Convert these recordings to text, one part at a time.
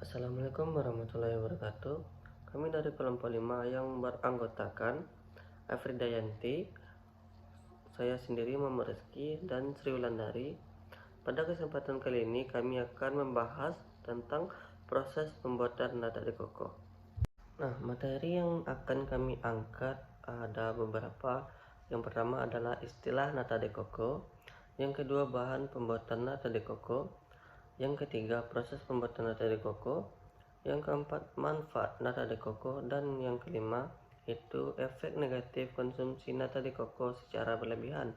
Assalamualaikum warahmatullahi wabarakatuh. Kami dari kelompok 5 yang beranggotakan Afridayanti, saya sendiri Muhammad Rizky dan Sri Wulandari. Pada kesempatan kali ini kami akan membahas tentang proses pembuatan nata de coco. Nah, materi yang akan kami angkat ada beberapa. Yang pertama adalah istilah nata de coco, yang kedua bahan pembuatan nata de coco, yang ketiga proses pembuatan nata de coco, yang keempat manfaat nata de coco, dan yang kelima itu efek negatif konsumsi nata de coco secara berlebihan.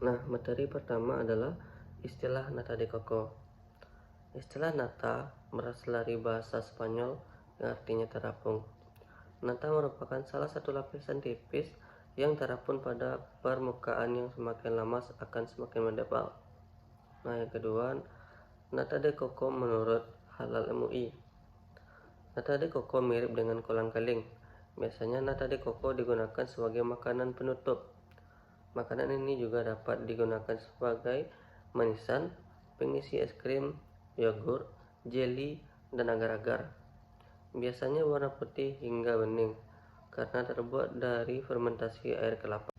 Nah, materi pertama adalah istilah nata de coco. Istilah nata berasal dari bahasa Spanyol yang artinya terapung. Nata merupakan salah satu lapisan tipis yang terapung pada permukaan yang semakin lama akan semakin menebal. Nah, yang kedua, nata de coco menurut Halal MUI. Nata de coco mirip dengan kolang-kaling. Biasanya nata de coco digunakan sebagai makanan penutup. Makanan ini juga dapat digunakan sebagai manisan, pengisi es krim, yogurt, jelly, dan agar-agar. Biasanya warna putih hingga bening karena terbuat dari fermentasi air kelapa.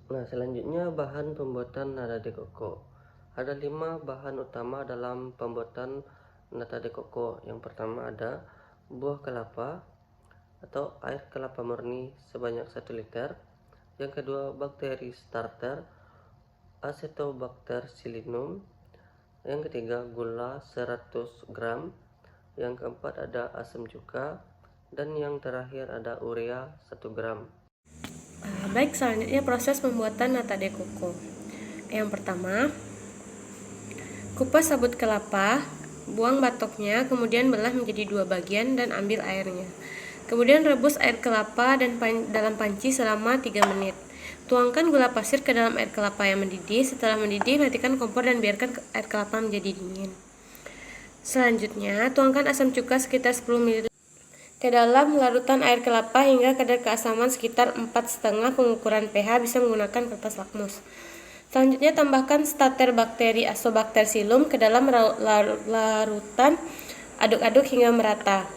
Nah, selanjutnya bahan pembuatan nata de coco. Ada 5 bahan utama dalam pembuatan nata de coco. Yang pertama ada buah kelapa atau air kelapa murni sebanyak 1 liter. Yang kedua bakteri starter Acetobacter psyllinum. Yang ketiga gula 100 gram. Yang keempat ada asam cuka, dan yang terakhir ada urea 1 gram. Baik, selanjutnya proses pembuatan nata de coco. Yang pertama, kupas sabut kelapa, buang batoknya, kemudian belah menjadi 2 bagian dan ambil airnya. Kemudian rebus air kelapa dan dalam panci selama 3 menit. Tuangkan gula pasir ke dalam air kelapa yang mendidih. Setelah mendidih, matikan kompor dan biarkan air kelapa menjadi dingin. Selanjutnya, tuangkan asam cuka sekitar 10 ml ke dalam larutan air kelapa hingga kadar keasaman sekitar 4,5 pengukuran pH, bisa menggunakan kertas lakmus. Selanjutnya, tambahkan starter bakteri Acetobacter psyllinum ke dalam larutan, aduk-aduk hingga merata.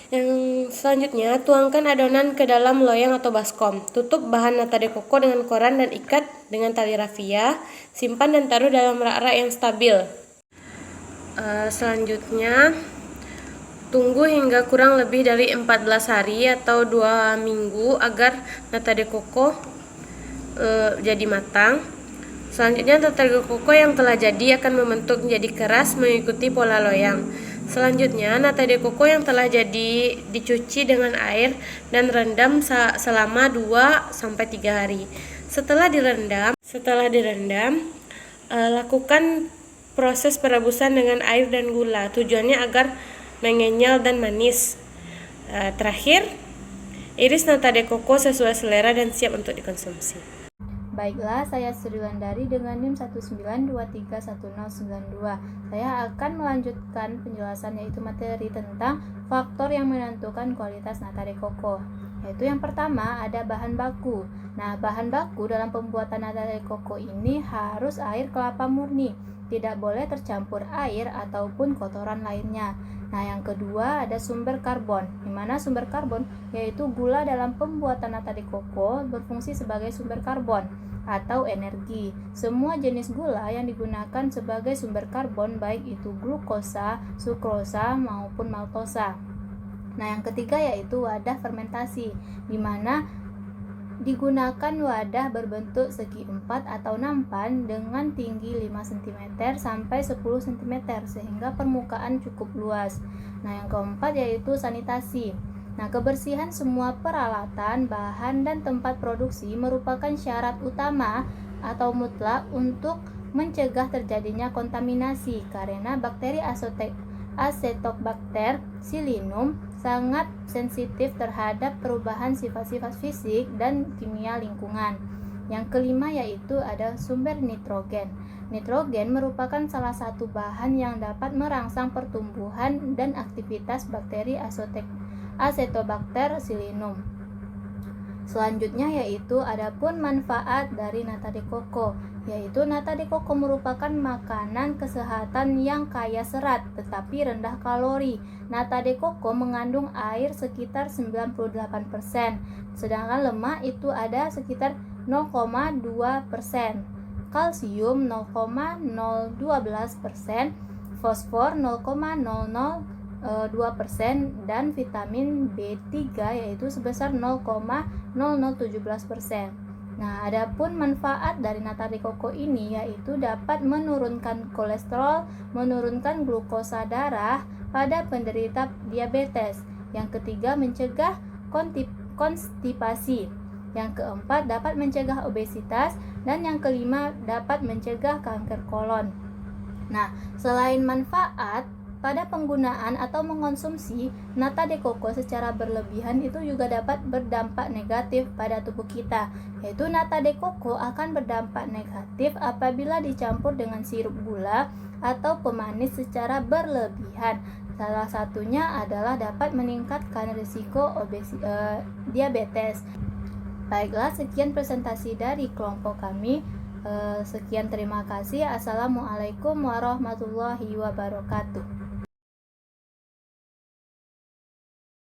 Yang selanjutnya, tuangkan adonan ke dalam loyang atau baskom. Tutup bahan nata de coco dengan koran dan ikat dengan tali rafia. Simpan dan taruh dalam rak-rak yang stabil. Selanjutnya, tunggu hingga kurang lebih dari 14 hari atau 2 minggu agar nata de coco jadi matang. Selanjutnya, nata de coco yang telah jadi akan membentuk menjadi keras mengikuti pola loyang. Selanjutnya, nata de coco yang telah jadi dicuci dengan air dan rendam selama 2-3 hari. Setelah direndam, lakukan proses perebusan dengan air dan gula. Tujuannya agar mengenyal dan manis. Terakhir, iris nata de coco sesuai selera dan siap untuk dikonsumsi. Baiklah, saya Sri Wulandari dengan NIM 192311092. Saya akan melanjutkan penjelasan, yaitu materi tentang faktor yang menentukan kualitas nata de coco. Yaitu yang pertama ada bahan baku. Nah, bahan baku dalam pembuatan nata de coco ini harus air kelapa murni. Tidak boleh tercampur air ataupun kotoran lainnya. Nah, yang kedua ada sumber karbon, di mana sumber karbon yaitu gula dalam pembuatan nata de coco berfungsi sebagai sumber karbon atau energi. Semua jenis gula yang digunakan sebagai sumber karbon, baik itu glukosa, sukrosa maupun maltosa. Nah, yang ketiga yaitu wadah fermentasi, di mana digunakan wadah berbentuk segi 4 atau nampan dengan tinggi 5 cm sampai 10 cm sehingga permukaan cukup luas. Nah, yang keempat yaitu sanitasi. Nah, kebersihan semua peralatan, bahan, dan tempat produksi merupakan syarat utama atau mutlak untuk mencegah terjadinya kontaminasi karena bakteri Acetobacter psyllinum sangat sensitif terhadap perubahan sifat-sifat fisik dan kimia lingkungan. Yang kelima yaitu ada sumber nitrogen. Nitrogen merupakan salah satu bahan yang dapat merangsang pertumbuhan dan aktivitas bakteri Acetobacter psyllinum. Selanjutnya yaitu adapun manfaat dari nata de coco, yaitu nata de coco merupakan makanan kesehatan yang kaya serat tetapi rendah kalori. Nata de coco mengandung air sekitar 98%, sedangkan lemak itu ada sekitar 0,2%, kalsium 0,012%, fosfor 0,002%, dan vitamin B3 yaitu sebesar 0,0017%. Nah, adapun manfaat dari nata de coco ini yaitu dapat menurunkan kolesterol, menurunkan glukosa darah pada penderita diabetes. Yang ketiga, mencegah konstipasi. Yang keempat, dapat mencegah obesitas, dan yang kelima, dapat mencegah kanker kolon. Nah, selain manfaat, pada penggunaan atau mengonsumsi nata de coco secara berlebihan itu juga dapat berdampak negatif pada tubuh kita, yaitu nata de coco akan berdampak negatif apabila dicampur dengan sirup gula atau pemanis secara berlebihan. Salah satunya adalah dapat meningkatkan risiko diabetes. Baiklah, sekian presentasi dari kelompok kami. Sekian, terima kasih. Assalamualaikum warahmatullahi wabarakatuh.